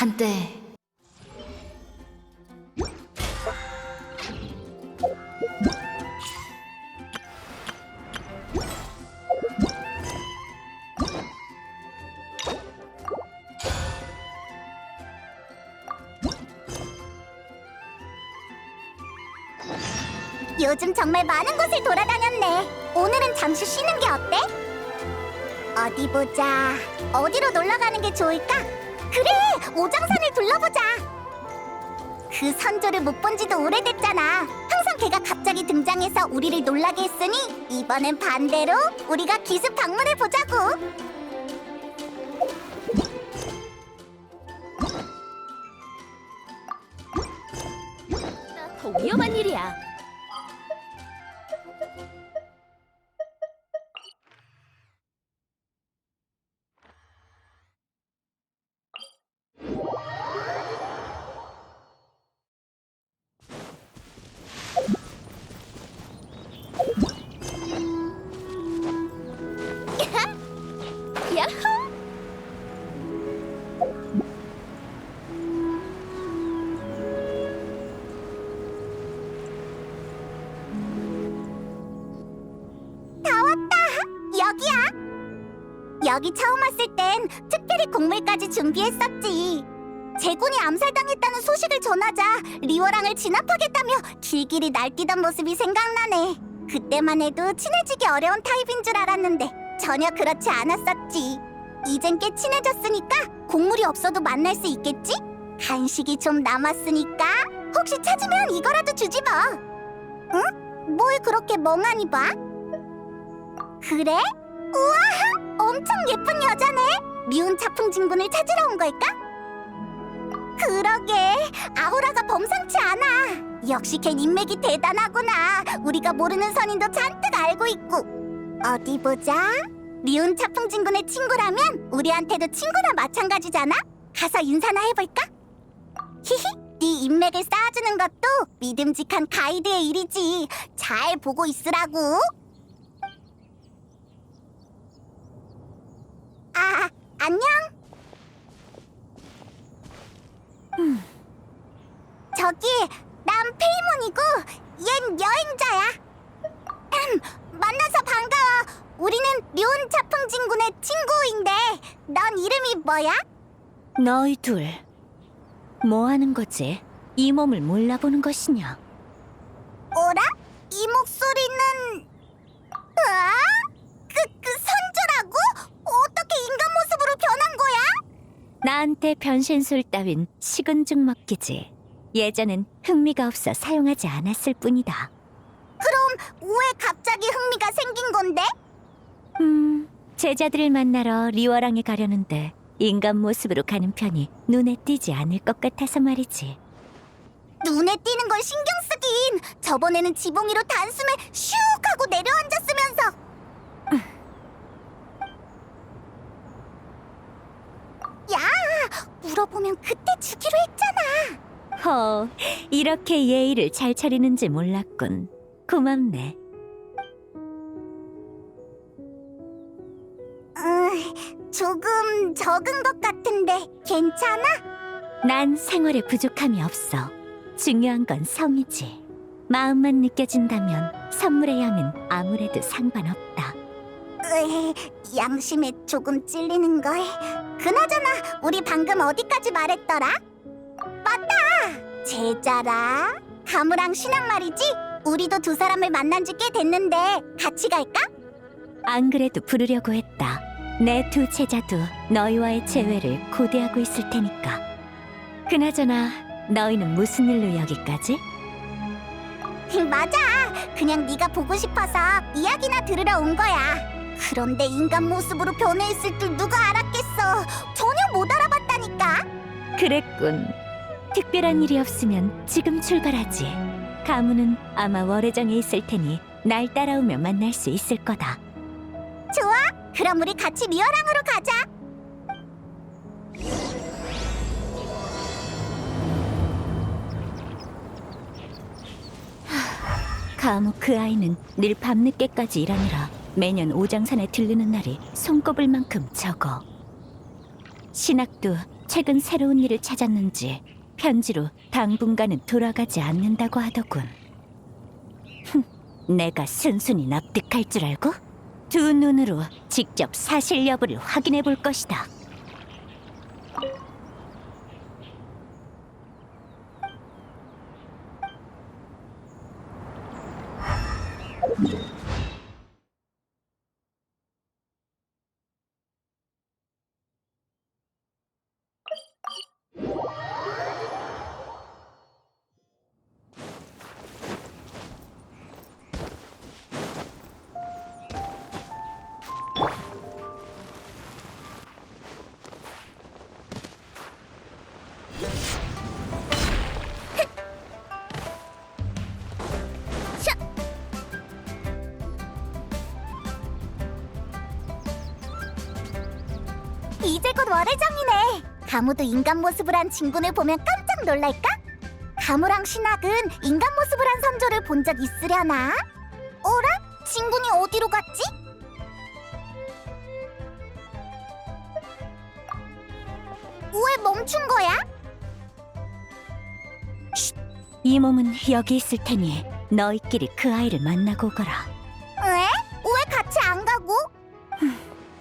한때 요즘 정말 많은 곳을 돌아다녔네. 오늘은 잠시 쉬는 게 어때? 어디 보자. 어디로 놀러 가는 게 좋을까? 그래, 오장산을 둘러보자. 그 선조를 못 본 지도 오래됐잖아. 항상 걔가 갑자기 등장해서 우리를 놀라게 했으니 이번엔 반대로 우리가 기습 방문해 보자고. 더 위험한 일이야. 야호! 다 왔다. 여기야. 여기 처음 왔을 땐 특별히 곡물까지 준비했었지. 제군이 암살당했다는 소식을 전하자 리워랑을 진압하겠다며 길길이 날뛰던 모습이 생각나네. 그때만 해도 친해지기 어려운 타입인 줄 알았는데 전혀 그렇지 않았었지. 이젠 꽤 친해졌으니까 곡물이 없어도 만날 수 있겠지? 간식이 좀 남았으니까 혹시 찾으면 이거라도 주지 뭐. 응? 뭘 그렇게 멍하니 봐? 그래? 우와! 엄청 예쁜 여자네! 미운 자풍진군을 찾으러 온 걸까? 그러게, 아우라가 범상치 않아. 역시 걘 인맥이 대단하구나. 우리가 모르는 선인도 잔뜩 알고 있고. 어디 보자. 미운 자풍진군의 친구라면 우리한테도 친구나 마찬가지잖아? 가서 인사나 해볼까? 히히, 네 인맥을 쌓아주는 것도 믿음직한 가이드의 일이지. 잘 보고 있으라고. 아, 안녕. 저기, 난 페이몬이고 얜 여행자야. 만나서 반가워. 우리는 류은 자풍진군의 친구인데 넌 이름이 뭐야? 너희 둘, 뭐 하는 거지? 이 몸을 몰라보는 것이냐? 어라? 이 목소리는... 아? 그 선조라고? 어떻게 인간 모습으로 변한 거야? 나한테 변신술 따윈 식은 죽 먹기지. 예전엔 흥미가 없어 사용하지 않았을 뿐이다. 그럼 왜 갑자기 흥미가 생긴 건데? 제자들을 만나러 리워랑에 가려는데 인간 모습으로 가는 편이 눈에 띄지 않을 것 같아서 말이지. 눈에 띄는 걸 신경 쓰긴. 저번에는 지붕 위로 단숨에 슉 하고 내려앉았으면서. 야, 물어보면 그때 주기로 했잖아. 허, 이렇게 예의를 잘 차리는지 몰랐군. 고맙네. 조금 적은 것 같은데 괜찮아? 난 생활에 부족함이 없어. 중요한 건 성이지. 마음만 느껴진다면 선물의 양은 아무래도 상관없다. 양심에 조금 찔리는걸. 그나저나 우리 방금 어디까지 말했더라? 맞다! 제자라. 가무랑 신앙 말이지? 우리도 두 사람을 만난 지 꽤 됐는데 같이 갈까? 안 그래도 부르려고 했다. 내 두 제자도 너희와의 재회를 고대하고 있을 테니까. 그나저나 너희는 무슨 일로 여기까지? 맞아. 그냥 네가 보고 싶어서 이야기나 들으러 온 거야. 그런데 인간 모습으로 변해 있을 줄 누가 알았겠어. 전혀 못 알아봤다니까. 그랬군. 특별한 일이 없으면 지금 출발하지. 가문은 아마 월해정에 있을 테니 날 따라오면 만날 수 있을 거다. 좋아. 그럼 우리 같이 리어랑으로 가자. 감옥 그 아이는 늘 밤늦게까지 일하느라 매년 오장산에 들르는 날이 손꼽을 만큼 적어. 신학도 최근 새로운 일을 찾았는지 편지로 당분간은 돌아가지 않는다고 하더군. 내가 순순히 납득할 줄 알고 두 눈으로 직접 사실 여부를 확인해 볼 것이다. 이제 곧 월해정이네. 가무도 인간 모습을 한 진군을 보면 깜짝 놀랄까? 가무랑 신학은 인간 모습을 한 선조를 본 적 있으려나? 어라? 진군이 어디로 갔지? 왜 멈춘 거야? 이 몸은 여기 있을 테니 너희끼리 그 아이를 만나고 오거라. 왜? 왜 같이 안 가고?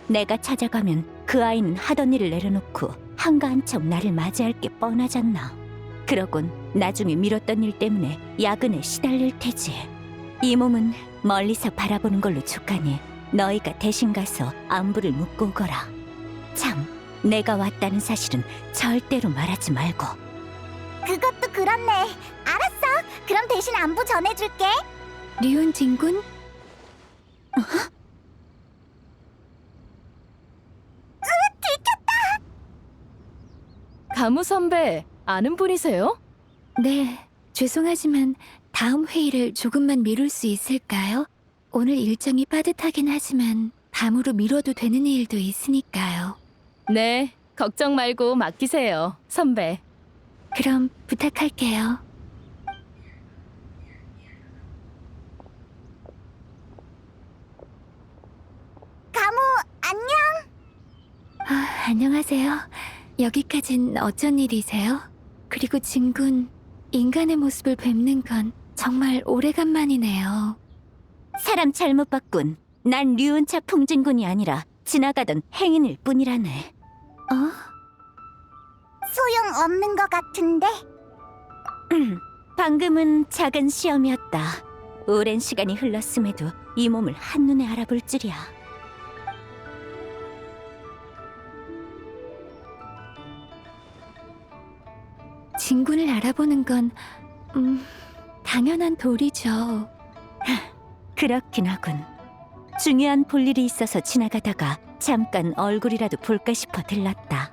내가 찾아가면 그 아이는 하던 일을 내려놓고 한가한 척 나를 맞이할 게 뻔하잖나. 그러곤 나중에 미뤘던 일 때문에 야근에 시달릴 테지. 이 몸은 멀리서 바라보는 걸로 족하니 너희가 대신 가서 안부를 묻고 오거라. 참, 내가 왔다는 사실은 절대로 말하지 말고. 그것도 그렇네. 알았어. 그럼 대신 안부 전해줄게. 류은 진군? 가무 선배, 아는 분이세요? 네, 죄송하지만 다음 회의를 조금만 미룰 수 있을까요? 오늘 일정이 빠듯하긴 하지만 밤으로 미뤄도 되는 일도 있으니까요. 네, 걱정 말고 맡기세요, 선배. 그럼 부탁할게요. 가무, 안녕. 안녕하세요. 여기까진 어쩐 일이세요? 그리고 진군, 인간의 모습을 뵙는 건 정말 오래간만이네요. 사람 잘못 봤군. 난 류은차 풍진군이 아니라 지나가던 행인일 뿐이라네. 소용없는 것 같은데. 방금은 작은 시험이었다. 오랜 시간이 흘렀음에도 이 몸을 한눈에 알아볼 줄이야. 진군을 알아보는 건 당연한 도리죠. 그렇긴 하군. 중요한 볼일이 있어서 지나가다가 잠깐 얼굴이라도 볼까 싶어 들렀다.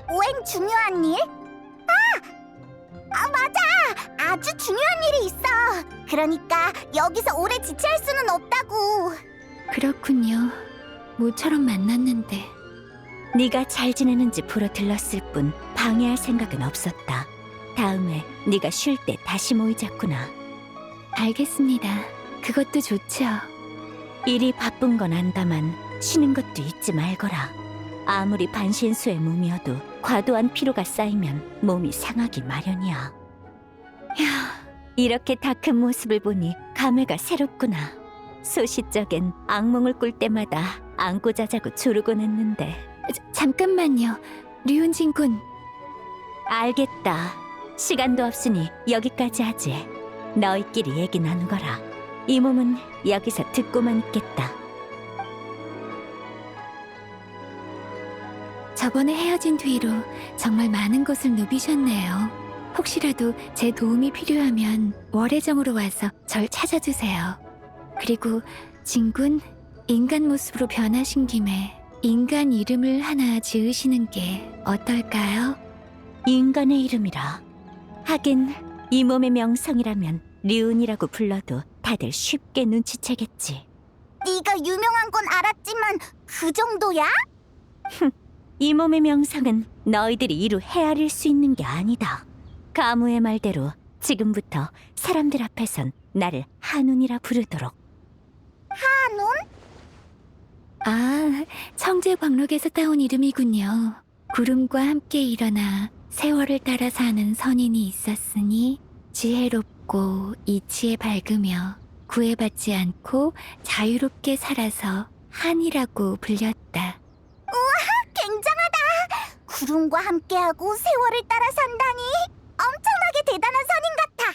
웬 중요한 일? 맞아! 아주 중요한 일이 있어. 그러니까 여기서 오래 지체할 수는 없다고. 그렇군요. 모처럼 만났는데. 네가 잘 지내는지 보러 들렀을 뿐 방해할 생각은 없었다. 다음에 네가 쉴 때 다시 모이자꾸나. 알겠습니다. 그것도 좋죠. 일이 바쁜 건 안다만 쉬는 것도 잊지 말거라. 아무리 반신수의 몸이어도 과도한 피로가 쌓이면 몸이 상하기 마련이야. 휴, 이렇게 다 큰 모습을 보니 감회가 새롭구나. 소시적엔 악몽을 꿀 때마다 안고 자자고 조르곤 했는데. 잠깐만요. 류은진 군. 알겠다. 시간도 없으니 여기까지 하지. 너희끼리 얘기 나누거라. 이 몸은 여기서 듣고만 있겠다. 저번에 헤어진 뒤로 정말 많은 것을 누비셨네요. 혹시라도 제 도움이 필요하면 월해정으로 와서 절 찾아주세요. 그리고 진군, 인간 모습으로 변하신 김에 인간 이름을 하나 지으시는 게 어떨까요? 인간의 이름이라. 하긴 이 몸의 명성이라면 류은이라고 불러도 다들 쉽게 눈치채겠지. 네가 유명한 건 알았지만 그 정도야? 이 몸의 명성은 너희들이 이루 헤아릴 수 있는 게 아니다. 가무의 말대로 지금부터 사람들 앞에선 나를 한운이라 부르도록. 한운? 아, 청제광록에서 따온 이름이군요. 구름과 함께 일어나 세월을 따라 사는 선인이 있었으니 지혜롭고 이치에 밝으며 구애받지 않고 자유롭게 살아서 한이라고 불렸다. 굉장하다. 구름과 함께하고 세월을 따라 산다니 엄청나게 대단한 선인 같아.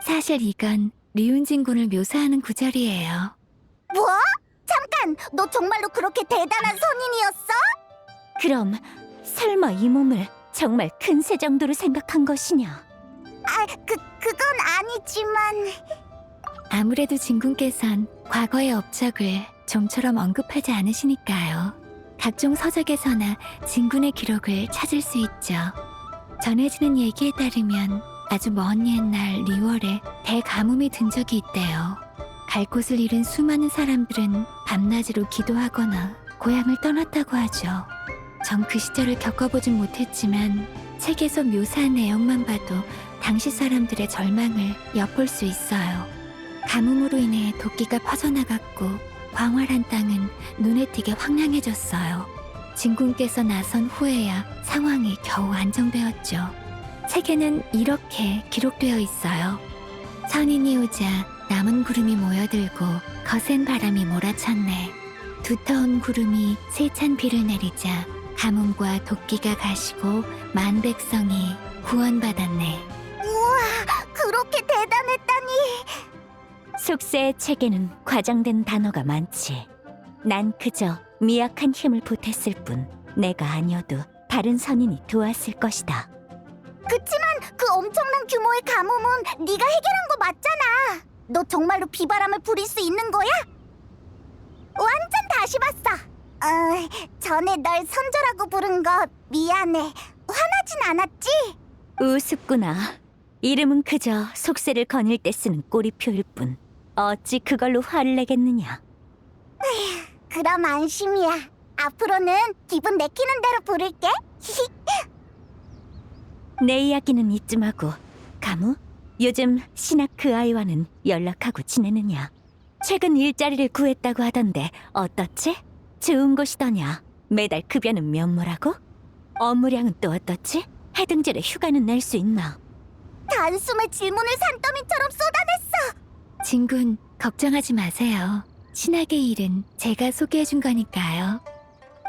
사실 이건 리운진군을 묘사하는 구절이에요. 뭐? 잠깐, 너 정말로 그렇게 대단한 선인이었어? 그럼 설마 이 몸을 정말 큰 새 정도로 생각한 것이냐? 그건 아니지만. 아무래도 진군께선 과거의 업적을 좀처럼 언급하지 않으시니까요. 각종 서적에서나 진군의 기록을 찾을 수 있죠. 전해지는 얘기에 따르면 아주 먼 옛날 리월에 대가뭄이 든 적이 있대요. 갈 곳을 잃은 수많은 사람들은 밤낮으로 기도하거나 고향을 떠났다고 하죠. 전 그 시절을 겪어보진 못했지만 책에서 묘사한 내용만 봐도 당시 사람들의 절망을 엿볼 수 있어요. 가뭄으로 인해 도끼가 퍼져나갔고 광활한 땅은 눈에 띄게 황량해졌어요. 진군께서 나선 후에야 상황이 겨우 안정되었죠. 책에는 이렇게 기록되어 있어요. 선인이 오자 남은 구름이 모여들고 거센 바람이 몰아쳤네. 두터운 구름이 세찬 비를 내리자 가뭄과 도끼가 가시고 만 백성이 구원받았네. 우와, 그렇게 대단했다니. 속세의 책에는 과장된 단어가 많지. 난 그저 미약한 힘을 보탰을 뿐 내가 아니어도 다른 선인이 도왔을 것이다. 그치만 그 엄청난 규모의 가뭄은 네가 해결한 거 맞잖아. 너 정말로 비바람을 부릴 수 있는 거야? 완전 다시 봤어. 전에 널 선조라고 부른 거 미안해. 화나진 않았지? 우습구나. 이름은 그저 속세를 거닐 때 쓰는 꼬리표일 뿐 어찌 그걸로 화를 내겠느냐. 그럼 안심이야. 앞으로는 기분 내키는 대로 부를게. 내 이야기는 이쯤 하고 가무? 요즘 신학 그 아이와는 연락하고 지내느냐? 최근 일자리를 구했다고 하던데 어떻지? 좋은 곳이더냐? 매달 급여는 면모라고? 업무량은 또 어떻지? 해등절에 휴가는 낼 수 있나? 단숨에 질문을 산더미처럼 쏟아냈어. 진군, 걱정하지 마세요. 신학의 일은 제가 소개해준 거니까요.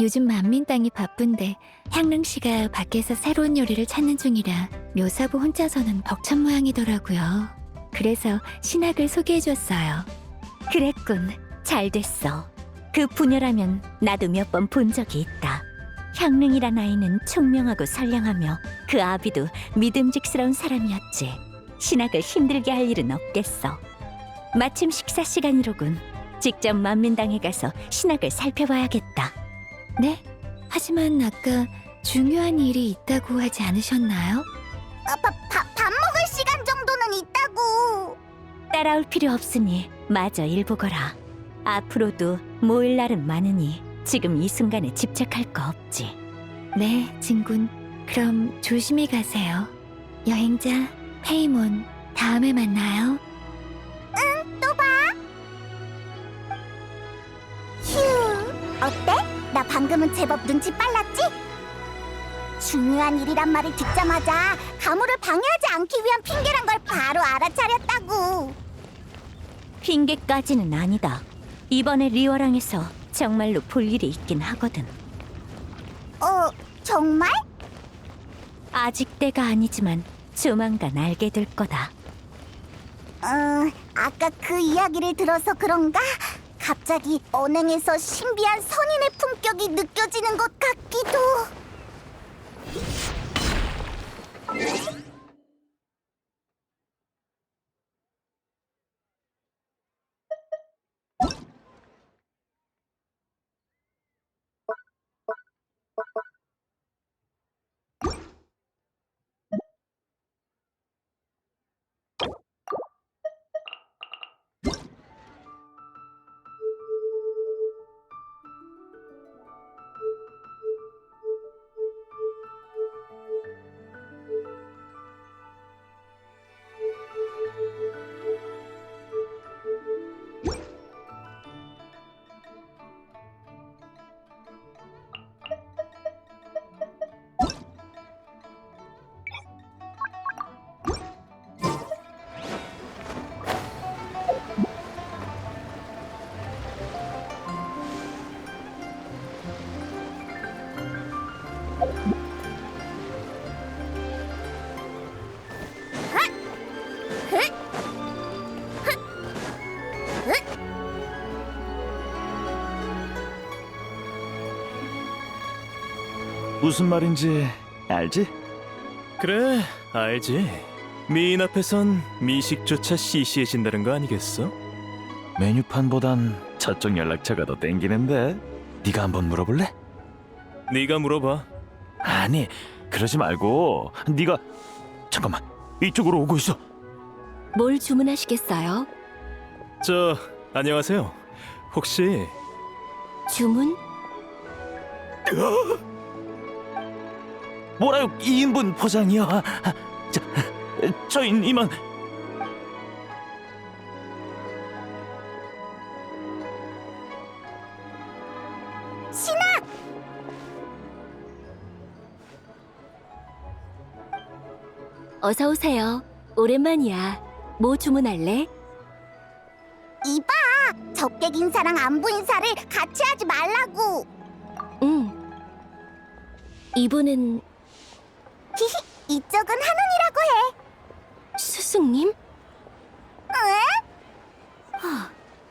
요즘 만민 땅이 바쁜데 향릉 씨가 밖에서 새로운 요리를 찾는 중이라 묘사부 혼자서는 벅찬 모양이더라고요. 그래서 신학을 소개해줬어요. 그랬군. 잘 됐어. 그 부녀라면 나도 몇 번 본 적이 있다. 향릉이란 아이는 총명하고 선량하며 그 아비도 믿음직스러운 사람이었지. 신학을 힘들게 할 일은 없겠어. 마침 식사 시간이로군. 직접 만민당에 가서 신학을 살펴봐야겠다. 네? 하지만 아까 중요한 일이 있다고 하지 않으셨나요? 밥 먹을 시간 정도는 있다고. 따라올 필요 없으니 마저 일 보거라. 앞으로도 모일 날은 많으니 지금 이 순간에 집착할 거 없지. 네, 진군. 그럼 조심히 가세요. 여행자, 페이몬, 다음에 만나요. 또 봐. 휴, 어때? 나 방금은 제법 눈치 빨랐지? 중요한 일이란 말을 듣자마자 가물을 방해하지 않기 위한 핑계란 걸 바로 알아차렸다고. 핑계까지는 아니다. 이번에 리워랑에서 정말로 볼 일이 있긴 하거든. 정말? 아직 때가 아니지만 조만간 알게 될 거다. 아까 그 이야기를 들어서 그런가? 갑자기 언행에서 신비한 선인의 품격이 느껴지는 것 같기도. 무슨 말인지 알지? 그래, 알지. 미인 앞에선 미식조차 시시해진다는 거 아니겠어? 메뉴판보단 저쪽 연락처가 더 땡기는데. 네가 한번 물어볼래? 네가 물어봐. 아니, 그러지 말고 네가 잠깐만, 이쪽으로 오고 있어. 뭘 주문하시겠어요? 안녕하세요. 혹시 주문? 뭐라요? 2인분 포장이요. 저인 이만. 어서 오세요. 오랜만이야. 뭐 주문할래? 이봐, 적객 인사랑 안부 인사를 같이 하지 말라고. 응. 이분은 히히, 이쪽은 한운이라고 해. 스승님? 왜?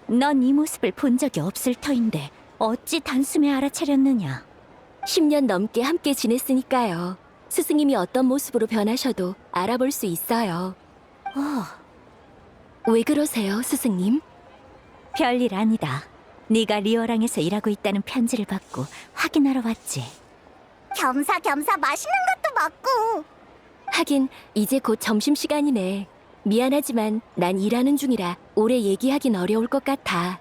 넌 이 모습을 본 적이 없을 터인데 어찌 단숨에 알아차렸느냐? 10년 넘게 함께 지냈으니까요. 스승님이 어떤 모습으로 변하셔도 알아볼 수 있어요. 왜 그러세요, 스승님? 별일 아니다. 네가 리어랑에서 일하고 있다는 편지를 받고 확인하러 왔지. 겸사겸사 맛있는 것도 먹고. 하긴 이제 곧 점심시간이네. 미안하지만 난 일하는 중이라 오래 얘기하긴 어려울 것 같아.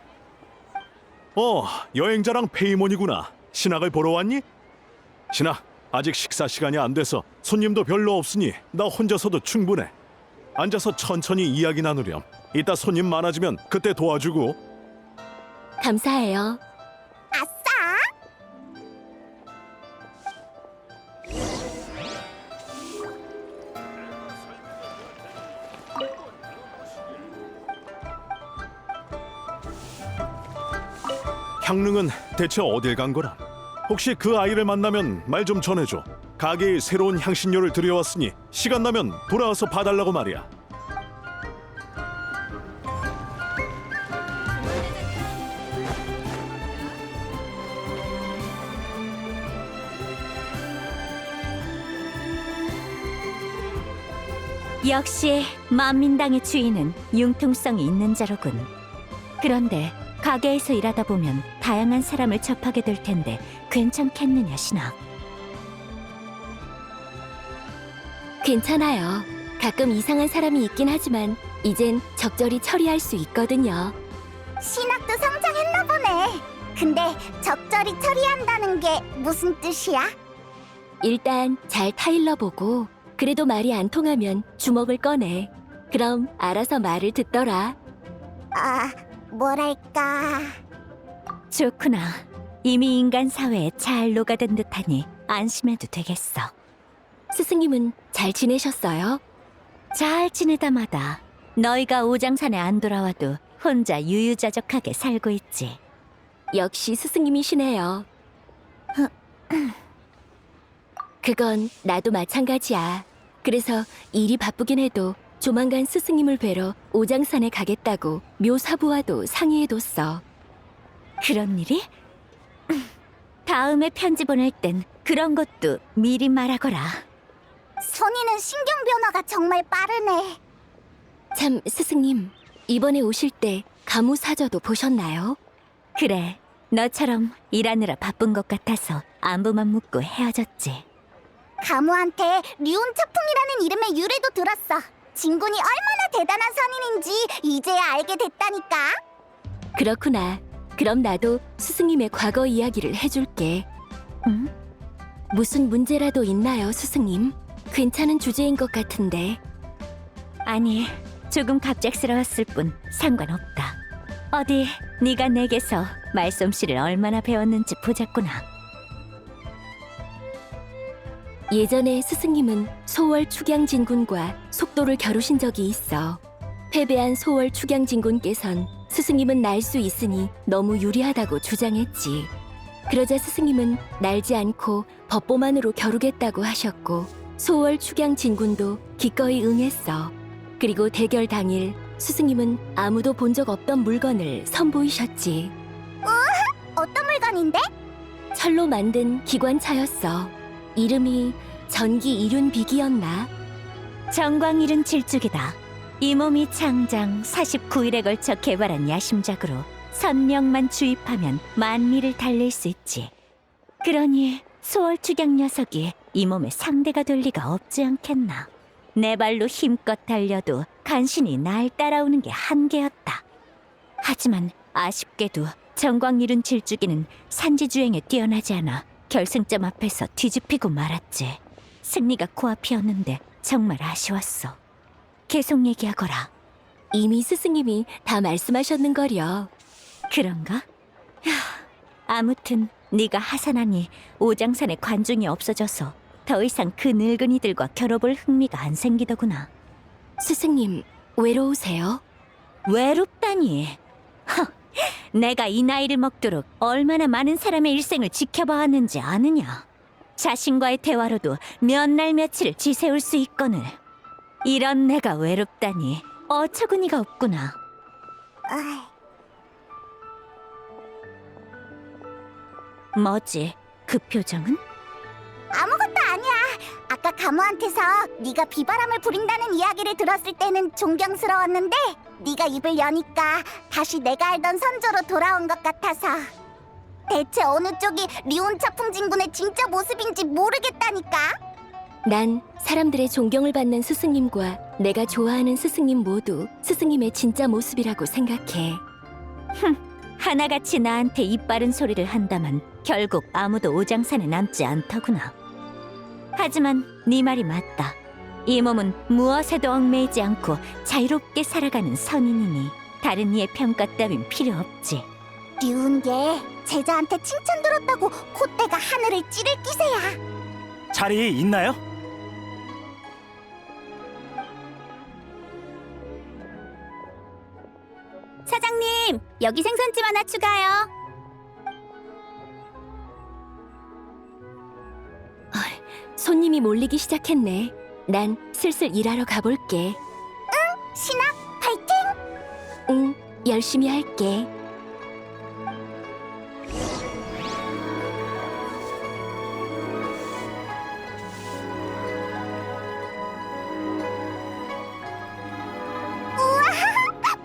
여행자랑 페이몬이구나. 신학을 보러 왔니? 신학, 아직 식사 시간이 안 돼서 손님도 별로 없으니 나 혼자서도 충분해. 앉아서 천천히 이야기 나누렴. 이따 손님 많아지면 그때 도와주고. 감사해요. 아싸! 향릉은 대체 어딜 간 거람? 혹시 그 아이를 만나면 말 좀 전해줘. 가게에 새로운 향신료를 들여왔으니 시간 나면 돌아와서 봐달라고 말이야. 역시 만민당의 주인은 융통성이 있는 자로군. 그런데 가게에서 일하다 보면 다양한 사람을 접하게 될 텐데 괜찮겠느냐, 신학? 괜찮아요. 가끔 이상한 사람이 있긴 하지만 이젠 적절히 처리할 수 있거든요. 신학도 성장했나 보네. 근데 적절히 처리한다는 게 무슨 뜻이야? 일단 잘 타일러 보고 그래도 말이 안 통하면 주먹을 꺼내. 그럼 알아서 말을 듣더라. 뭐랄까. 좋구나. 이미 인간 사회에 잘 녹아든 듯하니 안심해도 되겠어. 스승님은 잘 지내셨어요? 잘 지내다마다 너희가 오장산에 안 돌아와도 혼자 유유자적하게 살고 있지. 역시 스승님이시네요. 그건 나도 마찬가지야. 그래서 일이 바쁘긴 해도 조만간 스승님을 뵈러 오장산에 가겠다고 묘사부와도 상의해뒀어. 그런 일이? 다음에 편지 보낼 땐 그런 것도 미리 말하거라. 선이는 신경 변화가 정말 빠르네. 참, 스승님, 이번에 오실 때 가무사저도 보셨나요? 그래, 너처럼 일하느라 바쁜 것 같아서 안부만 묻고 헤어졌지. 가무한테 류운처풍이라는 이름의 유래도 들었어. 진군이 얼마나 대단한 선인인지 이제야 알게 됐다니까. 그렇구나. 그럼 나도 스승님의 과거 이야기를 해줄게. 응? 무슨 문제라도 있나요, 스승님? 괜찮은 주제인 것 같은데. 아니, 조금 갑작스러웠을 뿐 상관없다. 어디 네가 내게서 말솜씨를 얼마나 배웠는지 보자꾸나. 예전에 스승님은 소월 축양진군과 속도를 겨루신 적이 있어. 패배한 소월 축양진군께선 스승님은 날 수 있으니 너무 유리하다고 주장했지. 그러자 스승님은 날지 않고 법보만으로 겨루겠다고 하셨고 소월 축양진군도 기꺼이 응했어. 그리고 대결 당일 스승님은 아무도 본 적 없던 물건을 선보이셨지. 어떤 물건인데? 철로 만든 기관차였어. 이름이 전기 이륜 비기였나? 정광 이룬 질죽이다. 이 몸이 장장 49일에 걸쳐 개발한 야심작으로 선명만 주입하면 만리를 달릴 수 있지. 그러니 소월축양 녀석이 이 몸의 상대가 될 리가 없지 않겠나. 내 발로 힘껏 달려도 간신히 날 따라오는 게 한계였다. 하지만 아쉽게도 정광 이룬 질주기는 산지주행에 뛰어나지 않아 결승점 앞에서 뒤집히고 말았지. 승리가 코앞이었는데 정말 아쉬웠어. 계속 얘기하거라. 이미 스승님이 다 말씀하셨는걸요. 그런가? 야, 아무튼 네가 하산하니 오장산에 관중이 없어져서 더 이상 그 늙은이들과 겨뤄볼 흥미가 안 생기더구나. 스승님, 외로우세요? 외롭다니. 허, 내가 이 나이를 먹도록 얼마나 많은 사람의 일생을 지켜봐왔는지 아느냐. 자신과의 대화로도 몇 날 며칠을 지새울 수 있거늘. 이런 내가 외롭다니 어처구니가 없구나. 어이, 뭐지? 그 표정은? 아무것도 아니야. 아까 가무한테서 네가 비바람을 부린다는 이야기를 들었을 때는 존경스러웠는데 네가 입을 여니까 다시 내가 알던 선조로 돌아온 것 같아서. 대체 어느 쪽이 리온차 풍진군의 진짜 모습인지 모르겠다니까. 난 사람들의 존경을 받는 스승님과 내가 좋아하는 스승님 모두 스승님의 진짜 모습이라고 생각해. 하나같이 나한테 이빠른 소리를 한다만 결국 아무도 오장산에 남지 않더구나. 하지만 네 말이 맞다. 이 몸은 무엇에도 얽매이지 않고 자유롭게 살아가는 선인이니 다른 이의 평가 따윈 필요 없지. 리운 게 제자한테 칭찬 들었다고 콧대가 하늘을 찌를 기세야. 자리 있나요? 사장님, 여기 생선찜 하나 추가요. 손님이 몰리기 시작했네. 난 슬슬 일하러 가볼게. 신아, 파이팅! 응, 열심히 할게.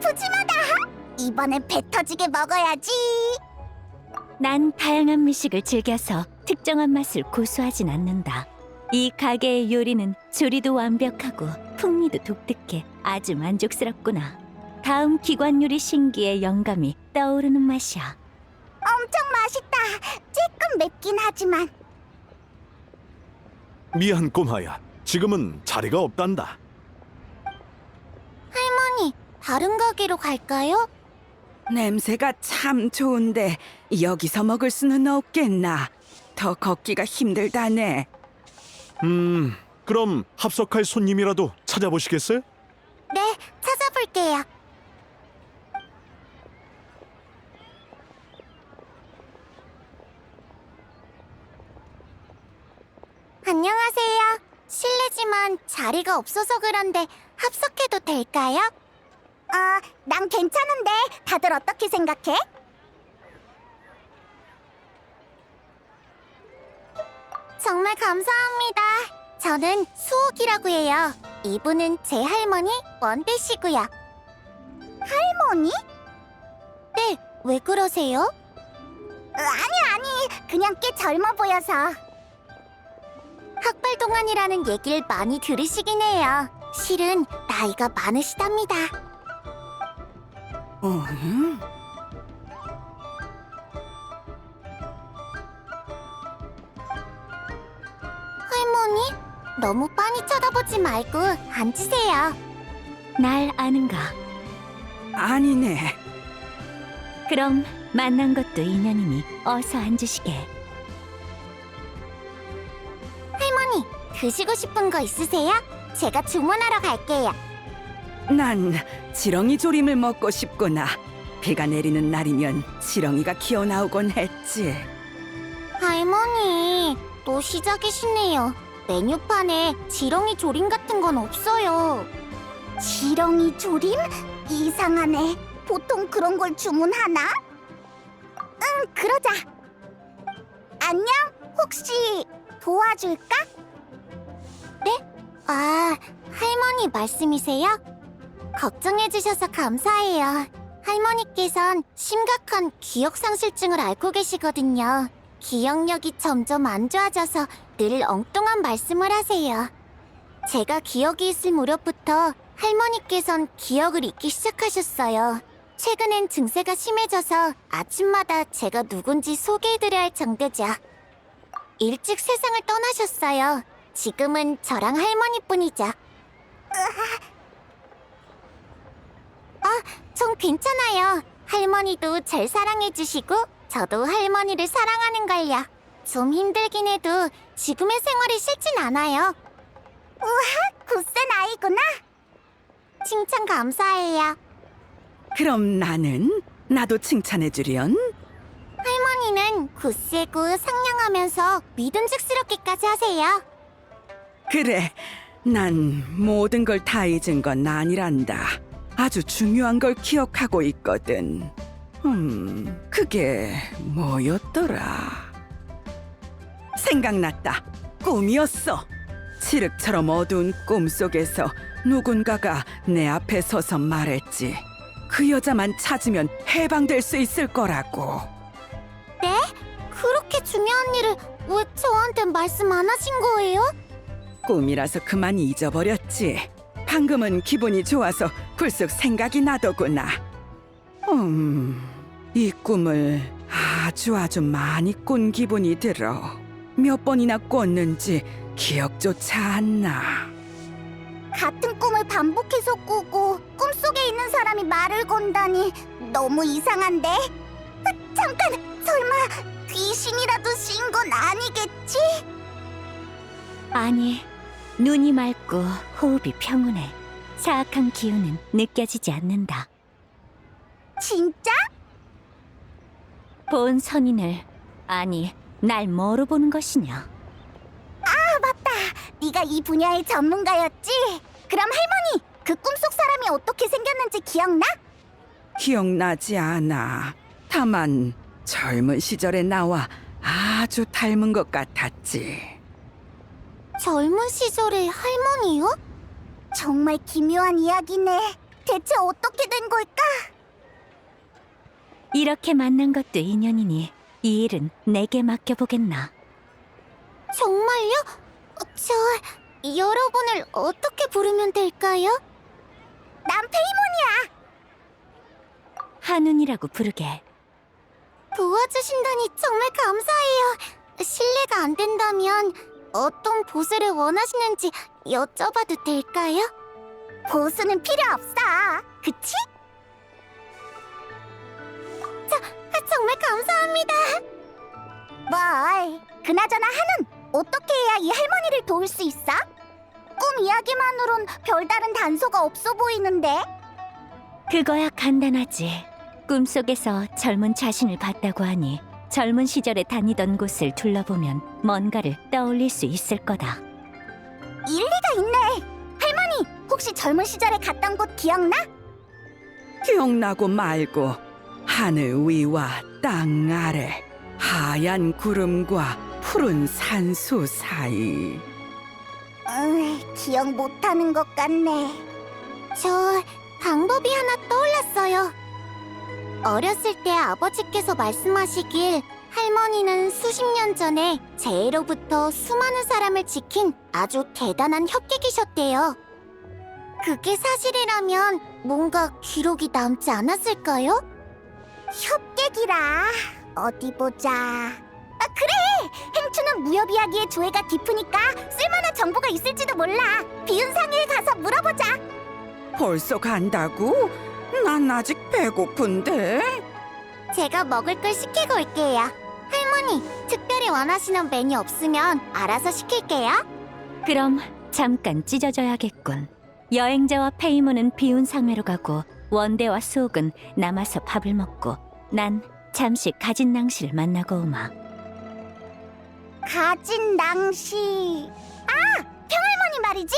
푸짐하다. 이번엔 배 터지게 먹어야지. 난 다양한 미식을 즐겨서 특정한 맛을 고수하진 않는다. 이 가게의 요리는 조리도 완벽하고 풍미도 독특해 아주 만족스럽구나. 다음 기관 요리 신기의 영감이 떠오르는 맛이야. 엄청 맛있다. 조금 맵긴 하지만. 미안 꼬마야. 지금은 자리가 없단다. 할머니, 다른 가게로 갈까요? 냄새가 참 좋은데 여기서 먹을 수는 없겠나? 더 걷기가 힘들다네. 그럼 합석할 손님이라도 찾아보시겠어요? 네, 찾아볼게요. 안녕하세요. 실례지만 자리가 없어서 그런데 합석해도 될까요? 난 괜찮은데 다들 어떻게 생각해? 정말 감사합니다. 저는 수옥이라고 해요. 이분은 제 할머니 원배시고요. 할머니? 네, 왜 그러세요? 아니, 그냥 꽤 젊어 보여서. 학발 동안이라는 얘기를 많이 들으시긴 해요. 실은 나이가 많으시답니다. 응? 할머니, 너무 빤히 쳐다보지 말고 앉으세요. 날 아는가? 아니네. 그럼 만난 것도 인연이니 어서 앉으시게. 할머니, 드시고 싶은 거 있으세요? 제가 주문하러 갈게요. 난 지렁이 조림을 먹고 싶구나. 비가 내리는 날이면 지렁이가 기어나오곤 했지. 할머니, 또 시작이시네요. 메뉴판에 지렁이 조림 같은 건 없어요. 지렁이 조림? 이상하네. 보통 그런 걸 주문하나? 응, 그러자. 안녕? 혹시 도와줄까? 네? 아, 할머니 말씀이세요? 걱정해주셔서 감사해요. 할머니께선 심각한 기억상실증을 앓고 계시거든요. 기억력이 점점 안 좋아져서 늘 엉뚱한 말씀을 하세요. 제가 기억이 있을 무렵부터 할머니께선 기억을 잊기 시작하셨어요. 최근엔 증세가 심해져서 아침마다 제가 누군지 소개해드려야 할 정도죠. 일찍 세상을 떠나셨어요. 지금은 저랑 할머니뿐이죠. 전 괜찮아요. 할머니도 절 사랑해주시고 저도 할머니를 사랑하는걸요. 좀 힘들긴 해도 지금의 생활이 싫진 않아요. 우와, 굳센 아이구나. 칭찬 감사해요. 그럼 나도 칭찬해주련? 할머니는 굳세고 상냥하면서 믿음직스럽기까지 하세요. 그래, 난 모든 걸 다 잊은 건 아니란다. 아주 중요한 걸 기억하고 있거든. 그게 뭐였더라? 생각났다. 꿈이었어. 칠흑처럼 어두운 꿈 속에서 누군가가 내 앞에 서서 말했지. 그 여자만 찾으면 해방될 수 있을 거라고. 네? 그렇게 중요한 일을 왜 저한테 말씀 안 하신 거예요? 꿈이라서 그만 잊어버렸지. 방금은 기분이 좋아서 불쑥 생각이 나더구나. 이 꿈을 아주 많이 꾼 기분이 들어. 몇 번이나 꿨는지 기억조차 안 나. 같은 꿈을 반복해서 꾸고 꿈속에 있는 사람이 말을 건다니 너무 이상한데? 잠깐! 설마 귀신이라도 씌인 건 아니겠지? 아니, 눈이 맑고 호흡이 평온해. 사악한 기운은 느껴지지 않는다. 진짜? 본 선인을, 아니, 날 뭐로 보는 것이냐? 맞다! 네가 이 분야의 전문가였지? 그럼 할머니! 그 꿈속 사람이 어떻게 생겼는지 기억나? 기억나지 않아. 다만 젊은 시절의 나와 아주 닮은 것 같았지. 젊은 시절의 할머니요? 정말 기묘한 이야기네. 대체 어떻게 된 걸까? 이렇게 만난 것도 인연이니 이 일은 내게 맡겨보겠나? 정말요? 저 여러분을 어떻게 부르면 될까요? 난 페이몬이야. 한운이라고 부르게. 도와주신다니 정말 감사해요. 실례가 안 된다면 어떤 보수를 원하시는지 여쭤봐도 될까요? 보수는 필요 없어. 그치? 정말 감사합니다. 뭘? 그나저나 한운, 어떻게 해야 이 할머니를 도울 수 있어? 꿈 이야기만으론 별다른 단서가 없어 보이는데? 그거야 간단하지. 꿈속에서 젊은 자신을 봤다고 하니 젊은 시절에 다니던 곳을 둘러보면 뭔가를 떠올릴 수 있을 거다. 일리가 있네. 할머니, 혹시 젊은 시절에 갔던 곳 기억나? 기억나고 말고 하늘 위와 땅 아래 하얀 구름과 푸른 산수 사이. 기억 못하는 것 같네. 저 방법이 하나 떠올랐어요. 어렸을 때 아버지께서 말씀하시길 할머니는 수십 년 전에 재해로부터 수많은 사람을 지킨 아주 대단한 협객이셨대요. 그게 사실이라면 뭔가 기록이 남지 않았을까요? 협객이라 어디 보자. 그래! 행추는 무협 이야기의 조예가 깊으니까 쓸만한 정보가 있을지도 몰라. 비운상회에 가서 물어보자. 벌써 간다고? 난 아직 배고픈데. 제가 먹을 걸 시키고 올게요. 할머니, 특별히 원하시는 메뉴 없으면 알아서 시킬게요. 그럼 잠깐 찢어져야겠군. 여행자와 페이모는 비운 상회로 가고 원대와 수옥은 남아서 밥을 먹고 난 잠시 가진 낭시를 만나고 오마. 가진 낭시. 평할머니 말이지?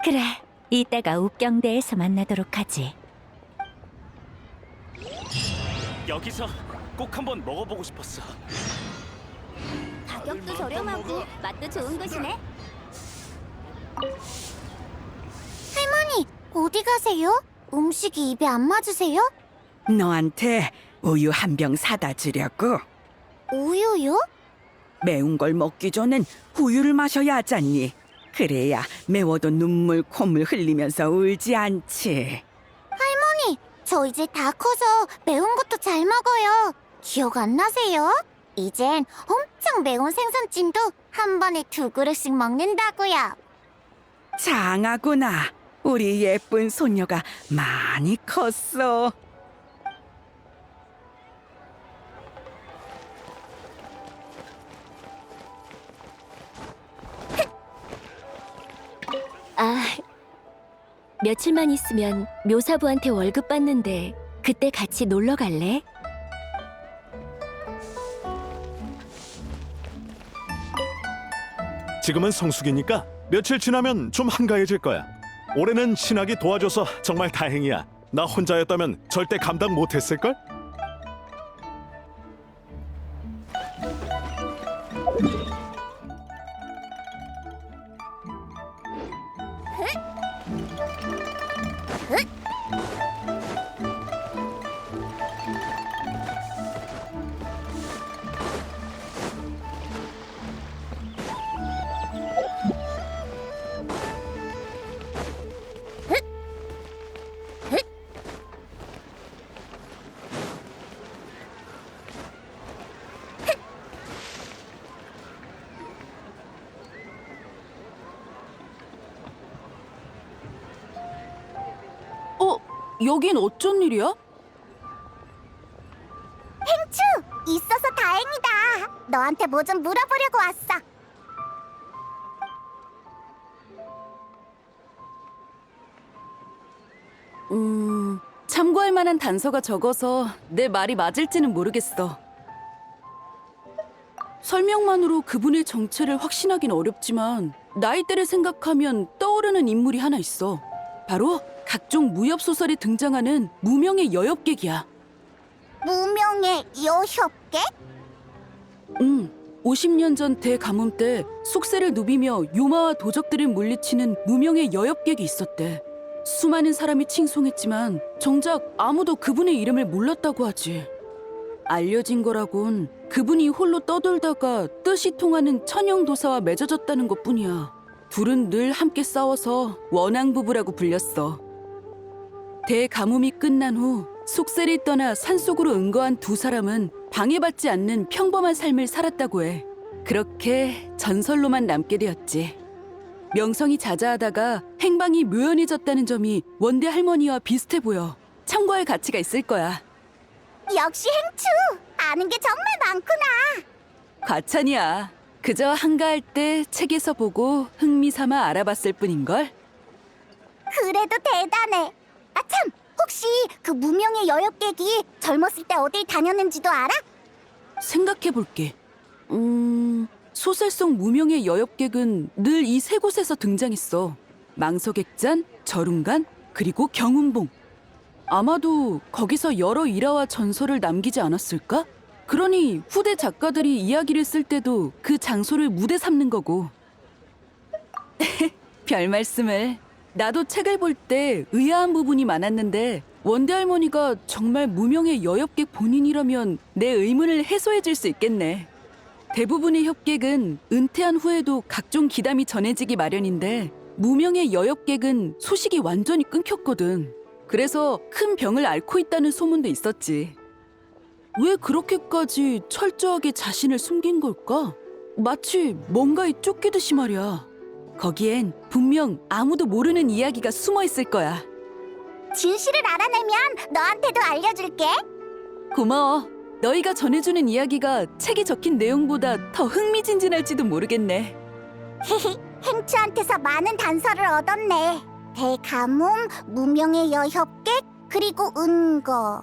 그래, 이따가 읍경대에서 만나도록 하지. 여기서 꼭 한번 먹어보고 싶었어. 가격도 저렴하고 맛도 좋은 곳이네. 할머니, 어디 가세요? 음식이 입에 안 맞으세요? 너한테 우유 한 병 사다 주려고. 우유요? 매운 걸 먹기 전엔 우유를 마셔야 하잖니. 그래야 매워도 눈물 콧물 흘리면서 울지 않지. 할머니, 저 이제 다 커서 매운 것도 잘 먹어요. 기억 안 나세요? 이젠 엄청 매운 생선찜도 한 번에 2그릇씩 먹는다고요. 장하구나. 우리 예쁜 소녀가 많이 컸어. 아, 며칠만 있으면 묘사부한테 월급 받는데 그때 같이 놀러 갈래? 지금은 성수기니까 며칠 지나면 좀 한가해질 거야. 올해는 신학이 도와줘서 정말 다행이야. 나 혼자였다면 절대 감당 못했을걸? 여긴 어쩐 일이야? 행추, 있어서 다행이다. 너한테 뭐 좀 물어보려고 왔어. 참고할 만한 단서가 적어서 내 말이 맞을지는 모르겠어. 설명만으로 그분의 정체를 확신하긴 어렵지만 나이대를 생각하면 떠오르는 인물이 하나 있어. 바로 각종 무협 소설에 등장하는 무명의 여협객이야. 무명의 여협객? 50년 전 대가뭄 때 속세를 누비며 요마와 도적들을 물리치는 무명의 여협객이 있었대. 수많은 사람이 칭송했지만 정작 아무도 그분의 이름을 몰랐다고 하지. 알려진 거라곤 그분이 홀로 떠돌다가 뜻이 통하는 천영도사와 맺어졌다는 것뿐이야. 둘은 늘 함께 싸워서 원앙부부라고 불렸어. 대가뭄이 끝난 후 속세를 떠나 산속으로 응거한 두 사람은 방해받지 않는 평범한 삶을 살았다고 해. 그렇게 전설로만 남게 되었지. 명성이 자자하다가 행방이 묘연해졌다는 점이 원대 할머니와 비슷해 보여. 참고할 가치가 있을 거야. 역시 행추, 아는 게 정말 많구나. 과찬이야. 그저 한가할 때 책에서 보고 흥미삼아 알아봤을 뿐인걸. 그래도 대단해. 아 참, 혹시 그 무명의 여협객이 젊었을 때 어딜 다녔는지도 알아? 생각해볼게. 소설 속 무명의 여협객은 늘 이 세 곳에서 등장했어. 망서객잔, 절운간, 그리고 경운봉. 아마도 거기서 여러 일화와 전설을 남기지 않았을까? 그러니 후대 작가들이 이야기를 쓸 때도 그 장소를 무대 삼는 거고. 별 말씀을. 나도 책을 볼 때 의아한 부분이 많았는데 원대 할머니가 정말 무명의 여협객 본인이라면 내 의문을 해소해 줄 수 있겠네. 대부분의 협객은 은퇴한 후에도 각종 기담이 전해지기 마련인데 무명의 여협객은 소식이 완전히 끊겼거든. 그래서 큰 병을 앓고 있다는 소문도 있었지. 왜 그렇게까지 철저하게 자신을 숨긴 걸까? 마치 뭔가에 쫓기듯이 말이야. 거기엔 분명 아무도 모르는 이야기가 숨어 있을 거야. 진실을 알아내면 너한테도 알려줄게. 고마워. 너희가 전해주는 이야기가 책에 적힌 내용보다 더 흥미진진할지도 모르겠네. 히히, 행추한테서 많은 단서를 얻었네. 대가뭄, 무명의 여협객, 그리고 은거.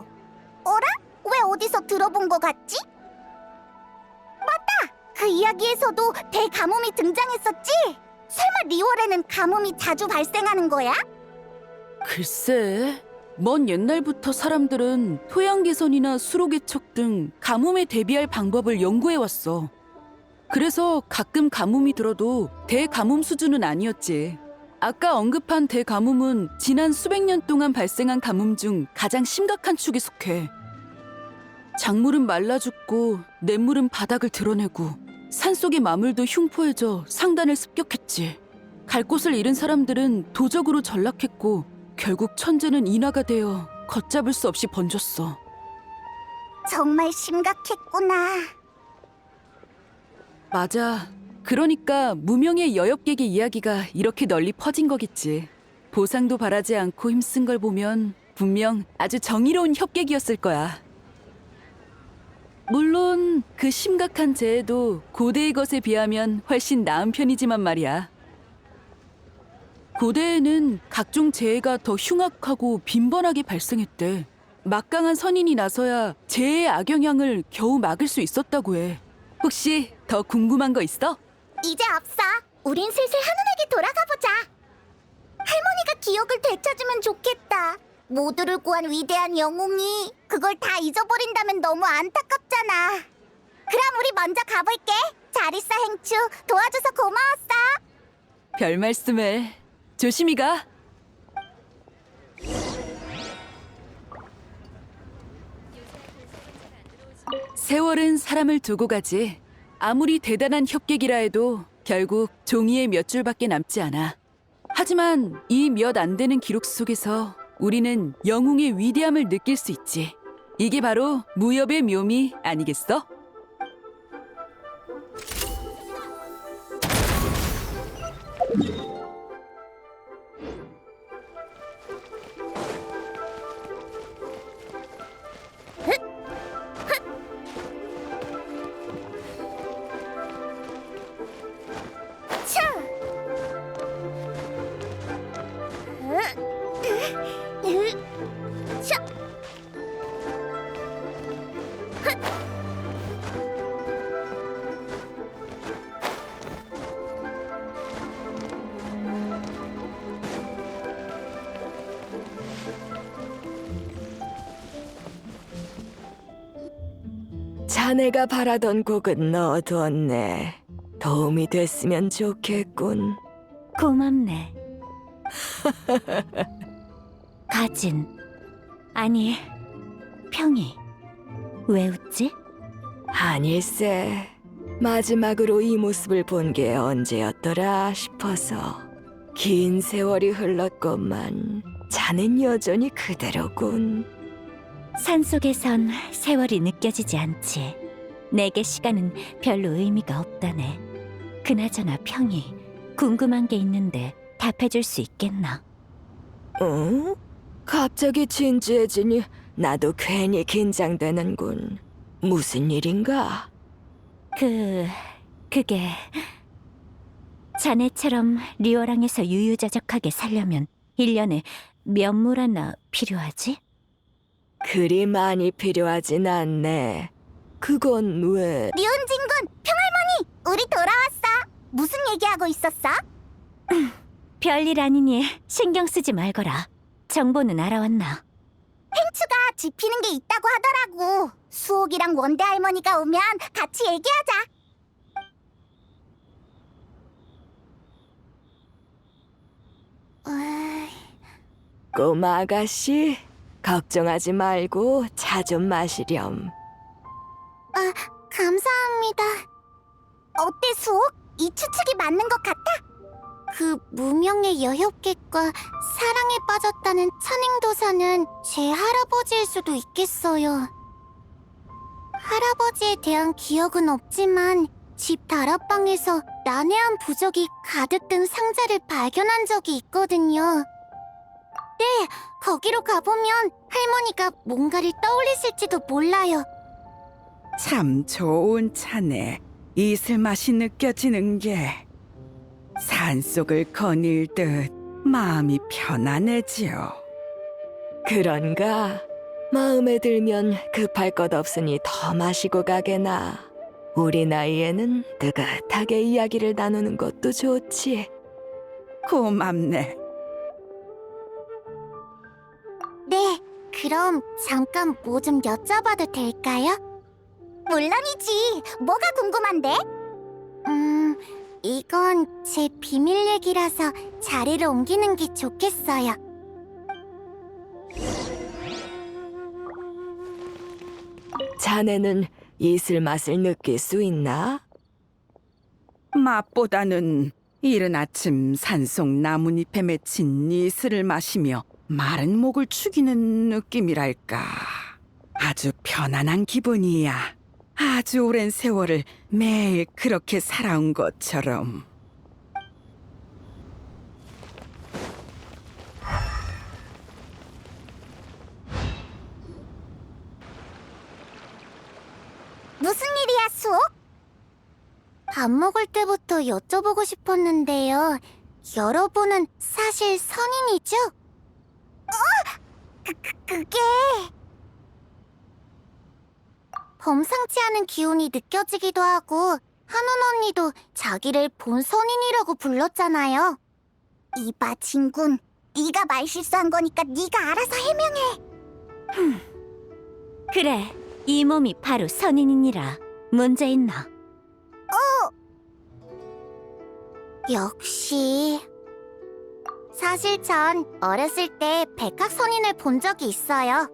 어라? 왜 어디서 들어본 것 같지? 맞다! 그 이야기에서도 대가뭄이 등장했었지? 설마 리월에는 가뭄이 자주 발생하는 거야? 글쎄, 먼 옛날부터 사람들은 토양 개선이나 수로 개척 등 가뭄에 대비할 방법을 연구해왔어. 그래서 가끔 가뭄이 들어도 대가뭄 수준은 아니었지. 아까 언급한 대가뭄은 지난 수백 년 동안 발생한 가뭄 중 가장 심각한 축에 속해. 작물은 말라 죽고 냇물은 바닥을 드러내고 산속의 마물도 흉포해져 상단을 습격했지. 갈 곳을 잃은 사람들은 도적으로 전락했고 결국 천재는 인하가 되어 걷잡을 수 없이 번졌어. 정말 심각했구나. 맞아. 그러니까 무명의 여엽객의 이야기가 이렇게 널리 퍼진 거겠지. 보상도 바라지 않고 힘쓴 걸 보면 분명 아주 정의로운 협객이었을 거야. 물론 그 심각한 재해도 고대의 것에 비하면 훨씬 나은 편이지만 말이야. 고대에는 각종 재해가 더 흉악하고 빈번하게 발생했대. 막강한 선인이 나서야 재해의 악영향을 겨우 막을 수 있었다고 해. 혹시 더 궁금한 거 있어? 이제 없어. 우린 슬슬 한운에게 돌아가 보자. 할머니가 기억을 되찾으면 좋겠다. 모두를 구한 위대한 영웅이 그걸 다 잊어버린다면 너무 안타깝잖아. 그럼 우리 먼저 가볼게. 잘 있어, 행추. 도와줘서 고마웠어. 별 말씀을. 조심히 가. 세월은 사람을 두고 가지. 아무리 대단한 협객이라 해도 결국 종이에 몇 줄밖에 남지 않아. 하지만 이 몇 안 되는 기록 속에서 우리는 영웅의 위대함을 느낄 수 있지. 이게 바로 무협의 묘미 아니겠어? 자네가 바라던 곡은 넣어두었네. 도움이 됐으면 좋겠군. 고맙네. 가진. 아니, 평이. 왜 웃지? 아닐세. 마지막으로 이 모습을 본 게 언제였더라 싶어서. 긴 세월이 흘렀건만 자넨 여전히 그대로군. 산속에선 세월이 느껴지지 않지. 내게 시간은 별로 의미가 없다네. 그나저나 평이 궁금한 게 있는데 답해줄 수 있겠나? 응? 갑자기 진지해지니 나도 괜히 긴장되는군. 무슨 일인가? 그게 자네처럼 리오랑에서 유유자적하게 살려면 1년에 몇 무라나 필요하지? 그리 많이 필요하진 않네. 그건 왜? 리온진군, 평할머니, 우리 돌아왔어. 무슨 얘기하고 있었어? 별일 아니니 신경 쓰지 말거라. 정보는 알아왔나? 행추가 짚히는 게 있다고 하더라고. 수옥이랑 원대 할머니가 오면 같이 얘기하자. 꼬마 아가씨, 걱정하지 말고 차 좀 마시렴. 감사합니다. 어때, 수옥? 이 추측이 맞는 것 같아? 그 무명의 여협객과 사랑에 빠졌다는 찬행도사는 제 할아버지일 수도 있겠어요. 할아버지에 대한 기억은 없지만 집 다락방에서 난해한 부적이 가득 든 상자를 발견한 적이 있거든요. 네, 거기로 가보면 할머니가 뭔가를 떠올리실지도 몰라요. 참 좋은 차네. 이슬맛이 느껴지는 게 산속을 거닐듯 마음이 편안해지요. 그런가? 마음에 들면 급할 것 없으니 더 마시고 가게나. 우리 나이에는 뜨뜻하게 이야기를 나누는 것도 좋지. 고맙네. 네, 그럼 잠깐 뭐 좀 여쭤봐도 될까요? 물론이지. 뭐가 궁금한데? 이건 제 비밀 얘기라서 자리를 옮기는 게 좋겠어요. 자네는 이슬 맛을 느낄 수 있나? 맛보다는 이른 아침 산속 나뭇잎에 맺힌 이슬을 마시며 마른 목을 축이는 느낌이랄까. 아주 편안한 기분이야. 아주 오랜 세월을 매일 그렇게 살아온 것처럼. 무슨 일이야, 수? 밥 먹을 때부터 여쭤보고 싶었는데요. 여러분은 사실 선인이죠? 그게... 범상치 않은 기운이 느껴지기도 하고 한운 언니도 자기를 본 선인이라고 불렀잖아요. 이봐, 진군. 네가 말 실수한 거니까 네가 알아서 해명해. 그래, 이 몸이 바로 선인이니라. 문제 있나? 역시... 사실 전 어렸을 때 백학선인을 본 적이 있어요.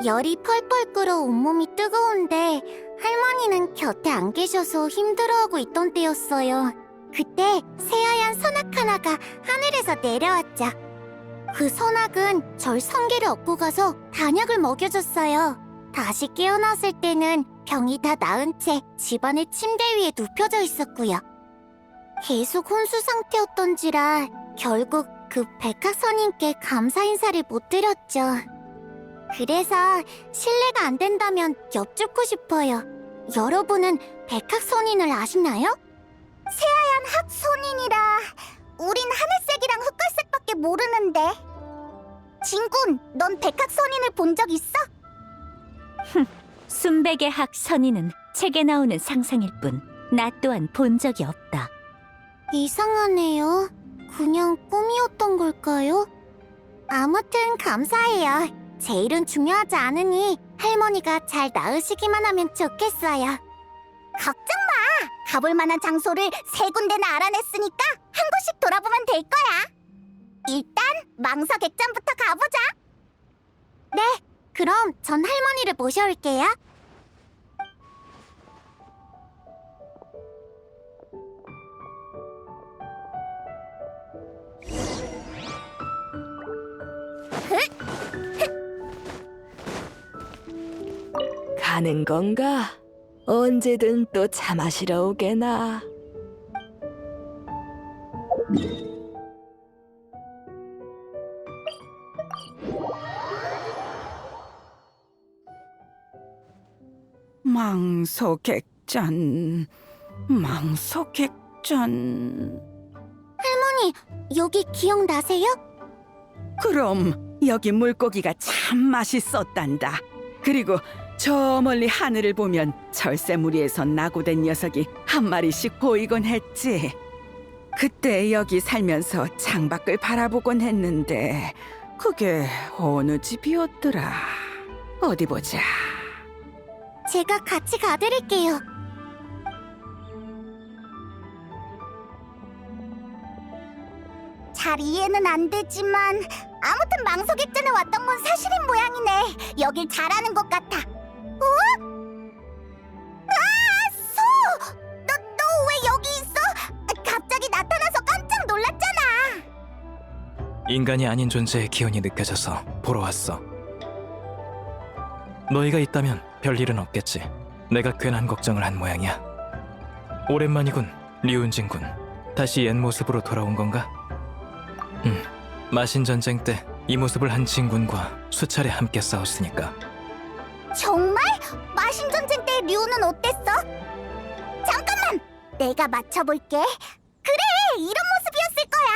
열이 펄펄 끓어 온몸이 뜨거운데 할머니는 곁에 안 계셔서 힘들어하고 있던 때였어요. 그때 새하얀 선악 하나가 하늘에서 내려왔죠. 그 선악은 절 성게를 얻고 가서 단약을 먹여줬어요. 다시 깨어났을 때는 병이 다 나은 채 집안의 침대 위에 눕혀져 있었고요. 계속 혼수 상태였던지라 결국 그 백학선인께 감사 인사를 못 드렸죠. 그래서 실례가 안 된다면 여쭙고 싶어요. 여러분은 백학선인을 아시나요? 새하얀 학선인이라 우린 하늘색이랑 흑갈색밖에 모르는데. 진군, 넌 백학선인을 본 적 있어? 순백의 학 선인은 책에 나오는 상상일 뿐 나 또한 본 적이 없다. 이상하네요. 그냥 꿈이었던 걸까요? 아무튼 감사해요. 제 일은 중요하지 않으니 할머니가 잘 나으시기만 하면 좋겠어요. 걱정 마! 가볼 만한 장소를 3군데나 알아냈으니까 한 곳씩 돌아보면 될 거야. 일단 망서 객잔부터 가보자. 네, 그럼 전 할머니를 모셔올게요. 가는 건가? 언제든 또 차 마시러 오게나. 망소객잔, 망소객잔. 할머니, 여기 기억나세요? 그럼 여기 물고기가 참 맛있었단다. 그리고 저 멀리 하늘을 보면 절세무리에서 낙오된 녀석이 한 마리씩 보이곤 했지. 그때 여기 살면서 창밖을 바라보곤 했는데 그게 어느 집이었더라. 어디 보자. 제가 같이 가드릴게요. 잘 이해는 안 되지만 아무튼 망소객전에 왔던 건 사실인 모양이네. 여길 잘 아는 것 같아. 어? 아, 소! 너 왜 여기 있어? 갑자기 나타나서 깜짝 놀랐잖아. 인간이 아닌 존재의 기운이 느껴져서 보러 왔어. 너희가 있다면 별일은 없겠지. 내가 괜한 걱정을 한 모양이야. 오랜만이군, 리운진군. 다시 옛 모습으로 돌아온 건가? 마신 전쟁 때 이 모습을 한 진군과 수차례 함께 싸웠으니까. 정말? 마신전쟁 때 류는 어땠어? 잠깐만! 내가 맞춰볼게. 그래! 이런 모습이었을 거야!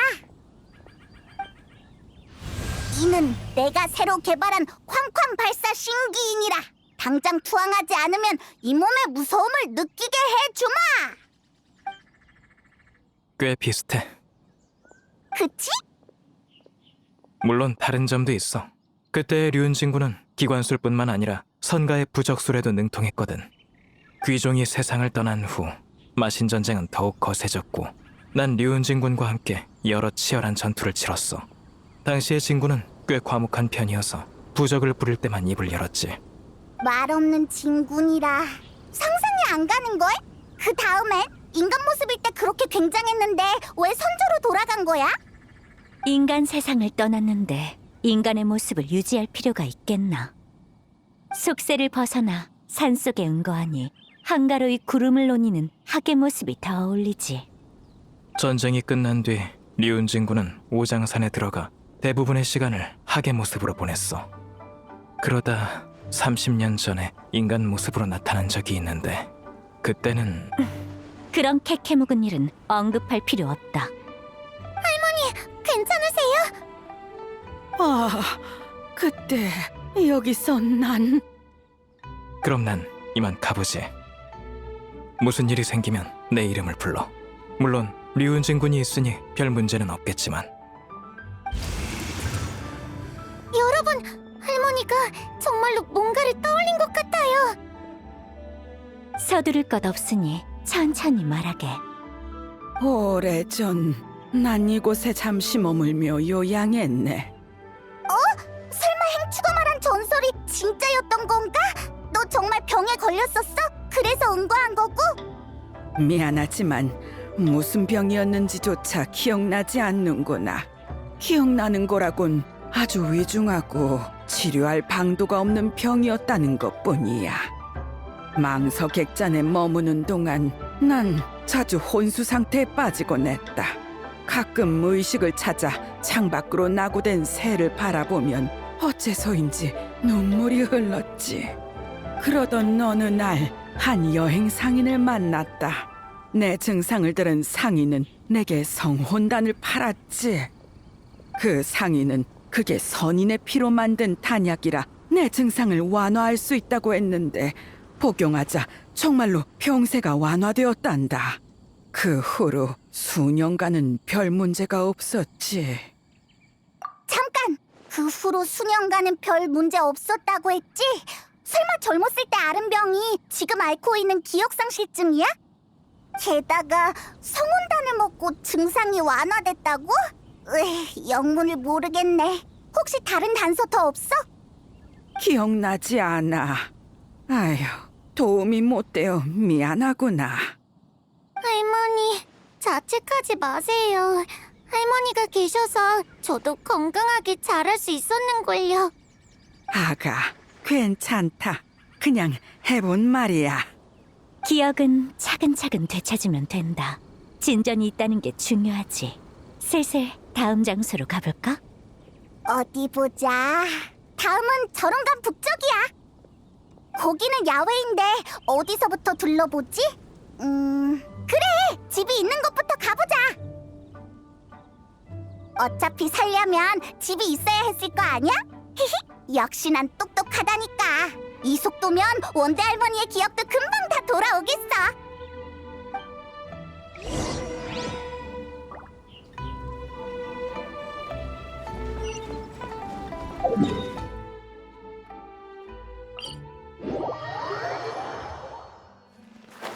이는 내가 새로 개발한 쾅쾅 발사 신기인이라. 당장 투항하지 않으면 이 몸의 무서움을 느끼게 해주마! 꽤 비슷해. 그치? 물론 다른 점도 있어. 그때의 류은진군은 기관술뿐만 아니라 선가의 부적술에도 능통했거든. 귀종이 세상을 떠난 후 마신 전쟁은 더욱 거세졌고 난 류은진 군과 함께 여러 치열한 전투를 치렀어. 당시의 진군은 꽤 과묵한 편이어서 부적을 부릴 때만 입을 열었지. 말 없는 진군이라 상상이 안 가는걸? 그 다음엔 인간 모습일 때 그렇게 굉장했는데 왜 선조로 돌아간 거야? 인간 세상을 떠났는데 인간의 모습을 유지할 필요가 있겠나. 속세를 벗어나 산속에 은거하니 한가로이 구름을 논이는 학의 모습이 더 어울리지. 전쟁이 끝난 뒤 류은진 군은 오장산에 들어가 대부분의 시간을 학의 모습으로 보냈어. 그러다 30년 전에 인간 모습으로 나타난 적이 있는데 그때는 그런 캐캐묵은 일은 언급할 필요 없다. 괜찮으세요? 아, 그때 여기서 난 그럼 난 이만 가보지. 무슨 일이 생기면 내 이름을 불러. 물론 류은진 군이 있으니 별 문제는 없겠지만. 여러분, 할머니가 정말로 뭔가를 떠올린 것 같아요. 서두를 것 없으니 천천히 말하게. 오래전 난 이곳에 잠시 머물며 요양했네. 설마 행추가 말한 전설이 진짜였던 건가? 너 정말 병에 걸렸었어? 그래서 응거한 거고? 미안하지만 무슨 병이었는지조차 기억나지 않는구나. 기억나는 거라곤 아주 위중하고 치료할 방도가 없는 병이었다는 것뿐이야. 망서객잔에 머무는 동안 난 자주 혼수 상태에 빠지곤 했다. 가끔 무의식을 찾아 창밖으로 나고된 새를 바라보면 어째서인지 눈물이 흘렀지. 그러던 어느 날 한 여행 상인을 만났다. 내 증상을 들은 상인은 내게 성혼단을 팔았지. 그 상인은 그게 선인의 피로 만든 단약이라 내 증상을 완화할 수 있다고 했는데 복용하자 정말로 병세가 완화되었단다. 그 후로 수년간은 별 문제가 없었지. 잠깐! 그 후로 수년간은 별 문제 없었다고 했지? 설마 젊었을 때 앓은 병이 지금 앓고 있는 기억상실증이야? 게다가 성혼단을 먹고 증상이 완화됐다고? 영문을 모르겠네. 혹시 다른 단서 더 없어? 기억나지 않아. 아휴, 도움이 못 되어 미안하구나. 할머니, 자책하지 마세요. 할머니가 계셔서 저도 건강하게 자랄 수 있었는걸요. 아가, 괜찮다. 그냥 해본 말이야. 기억은 차근차근 되찾으면 된다. 진전이 있다는 게 중요하지. 슬슬 다음 장소로 가볼까? 어디 보자. 다음은 저런간 북쪽이야. 거기는 야외인데 어디서부터 둘러보지? 그래! 집이 있는 곳부터 가보자! 어차피 살려면 집이 있어야 했을 거 아니야? 히히! 역시 난 똑똑하다니까. 이 속도면 원대 할머니의 기억도 금방 다 돌아오겠어.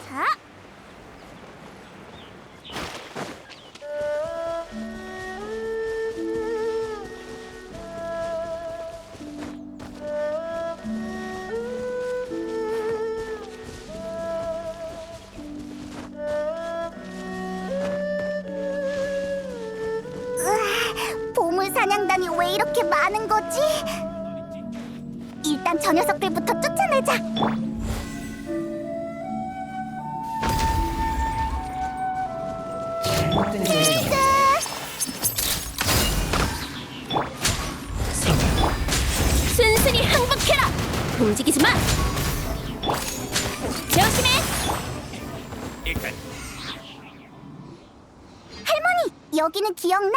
자. 보물 사냥단이 왜 이렇게 많은 거지? 일단 저 녀석들부터 쫓아내자. 순순히 항복해라. 움직이지 마. 조심해. 할머니, 여기는 기억나?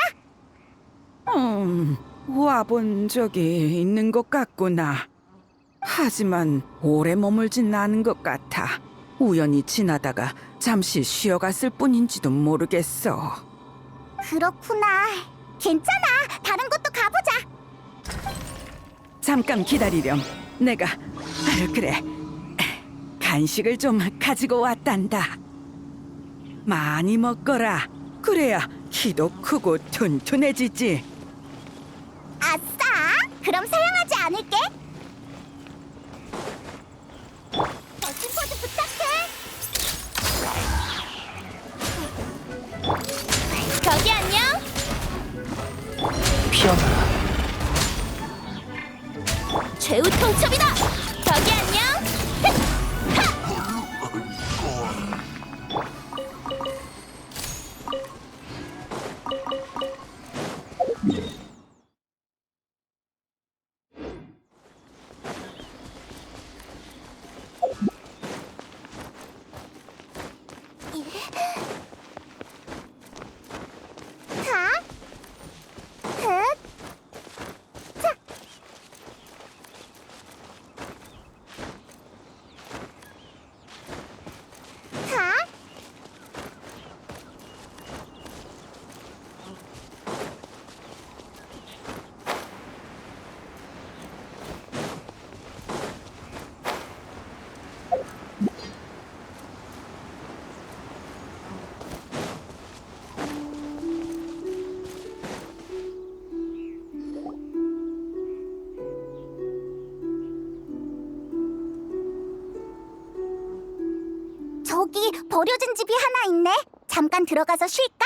와본 적이 있는 것 같구나. 하지만 오래 머물진 않은 것 같아. 우연히 지나다가 잠시 쉬어갔을 뿐인지도 모르겠어. 그렇구나. 괜찮아. 다른 곳도 가보자. 잠깐 기다리렴. 내가 그래. 간식을 좀 가지고 왔단다. 많이 먹거라. 그래야 키도 크고 튼튼해지지. 아싸! 그럼 사양하지 않을게. 멋진 포즈 부탁해. 거기 안녕. 피어나. 최후 통첩이다. 거기 안녕. 가. 흑. 자. 가. 저기 버려진 집이 하나 있네. 잠깐 들어가서 쉴까?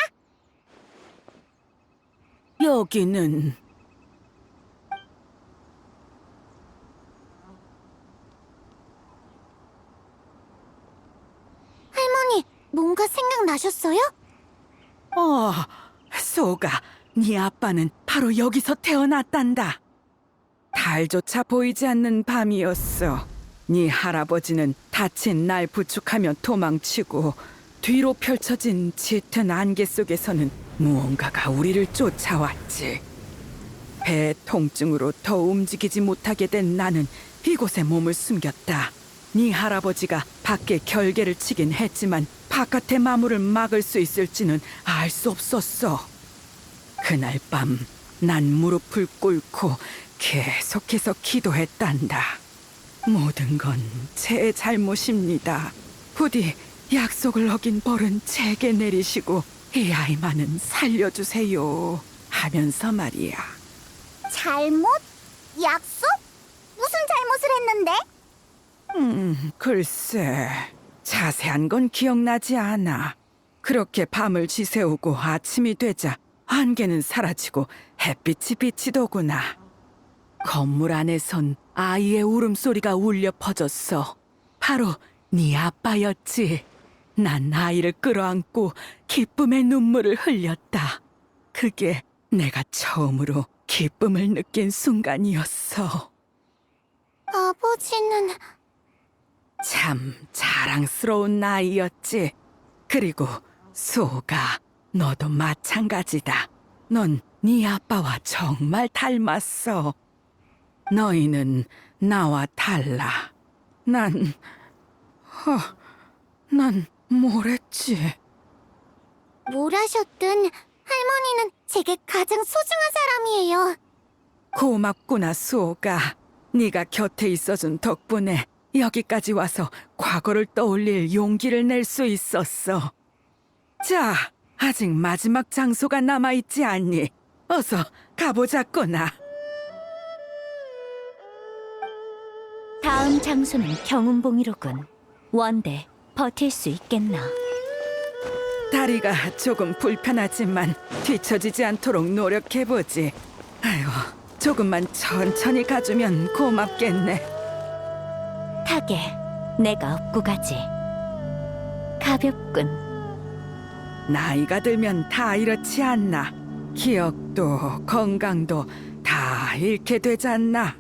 여기는 할머니, 뭔가 생각나셨어요? 소가, 네 아빠는 바로 여기서 태어났단다. 달조차 보이지 않는 밤이었어. 네 할아버지는 다친 날 부축하며 도망치고 뒤로 펼쳐진 짙은 안개 속에서는 무언가가 우리를 쫓아왔지. 배 통증으로 더 움직이지 못하게 된 나는 이곳에 몸을 숨겼다. 네 할아버지가 밖에 결계를 치긴 했지만 바깥의 마물을 막을 수 있을지는 알 수 없었어. 그날 밤 난 무릎을 꿇고 계속해서 기도했단다. 모든 건 제 잘못입니다. 부디 약속을 어긴 벌은 제게 내리시고 이 아이만은 살려주세요 하면서 말이야. 잘못? 약속? 무슨 잘못을 했는데? 글쎄, 자세한 건 기억나지 않아. 그렇게 밤을 지새우고 아침이 되자 안개는 사라지고 햇빛이 비치더구나. 건물 안에선 아이의 울음소리가 울려 퍼졌어. 바로 네 아빠였지. 난 아이를 끌어안고 기쁨의 눈물을 흘렸다. 그게 내가 처음으로 기쁨을 느낀 순간이었어. 아버지는 참 자랑스러운 아이였지. 그리고 소가 너도 마찬가지다. 넌 네 아빠와 정말 닮았어. 너희는 나와 달라. 난 뭘 했지? 뭘 하셨든 할머니는 제게 가장 소중한 사람이에요. 고맙구나, 수호가. 네가 곁에 있어준 덕분에 여기까지 와서 과거를 떠올릴 용기를 낼 수 있었어. 자, 아직 마지막 장소가 남아있지 않니? 어서 가보자꾸나. 다음 장소는 경운봉이로군. 원대 버틸 수 있겠나? 다리가 조금 불편하지만 뒤처지지 않도록 노력해보지. 아유, 조금만 천천히 가주면 고맙겠네. 타게 내가 업고 가지. 가볍군. 나이가 들면 다 이렇지 않나. 기억도 건강도 다 잃게 되잖아.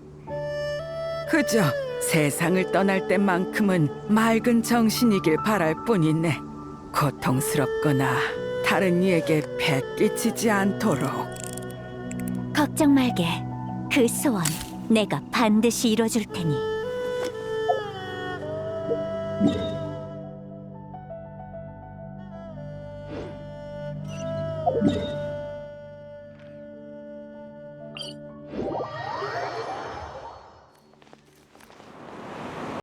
그저 세상을 떠날 때만큼은 맑은 정신이길 바랄 뿐이네. 고통스럽거나 다른 이에게 배 끼치지 않도록. 걱정 말게. 그 소원 내가 반드시 이뤄줄 테니.